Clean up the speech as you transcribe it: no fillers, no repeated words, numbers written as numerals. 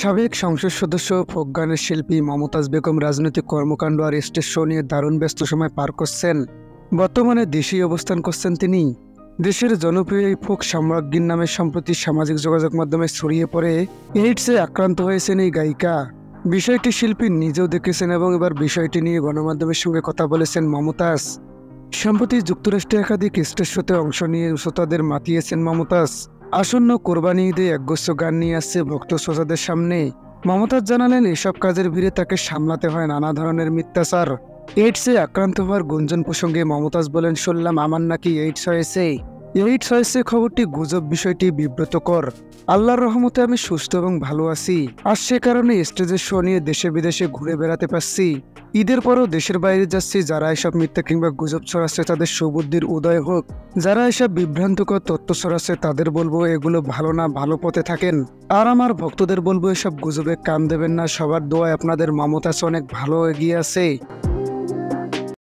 সাবেক সংসদ সদস্য ফোক গানের শিল্পী মমতাজ বেগম রাজনৈতিক কর্মকাণ্ড আর স্টেজ শো নিয়ে দারুণ ব্যস্ত সময় পার করছেন। বর্তমানে দেশেই অবস্থান করছেন তিনি। দেশের জনপ্রিয় এই ফোক সাম্রাজ্ঞীর নামে সম্প্রতি সামাজিক যোগাযোগ মাধ্যমে ছড়িয়ে পড়ে এইডসে আক্রান্ত হয়েছেন এই গায়িকা। বিষয়টি শিল্পী নিজেও দেখেছেন এবং এবার বিষয়টি নিয়ে গণমাধ্যমের সঙ্গে কথা বলেছেন মমতাজ। সম্প্রতি যুক্তরাষ্ট্রে একাধিক স্টেজ শোতে অংশ নিয়ে শ্রোতাদের মাতিয়েছেন মমতাজ। আসন্ন কোরবানি ঈদে একগুচ্ছ গান নিয়ে আসছে ভক্ত শ্রোতাদের সামনে। মমতাজ জানালেন, এসব কাজের ভিড়ে তাকে সামলাতে হয় নানা ধরনের মিথ্যাচার। এইডসে আক্রান্ত হওয়ার গুঞ্জন প্রসঙ্গে মমতাজ বলেন, শুনলাম আমার নাকি এইডস হয়েছে। এইডস হয়েছে খবরটি গুজব, বিষয়টি বিব্রতকর। আল্লাহর রহমতে আমি সুস্থ এবং ভালো আছি। আর সে কারণে স্টেজের শো নিয়ে দেশে বিদেশে ঘুরে বেড়াতে পারছি। ঈদের পরও দেশের বাইরে যাচ্ছি। যারা এসব মিথ্যা কিংবা গুজব ছড়াচ্ছে তাদের সুবুদ্ধির উদয় হোক। যারা এসব বিভ্রান্তকর তথ্য ছড়াচ্ছে তাদের বলবো এগুলো ভালো না, ভালো পথে থাকেন। আর আমার ভক্তদের বলবো এসব গুজবে কান দেবেন না। সবার দোয়ায় আপনাদের মমতাজ অনেক ভালো এগিয়ে আছে।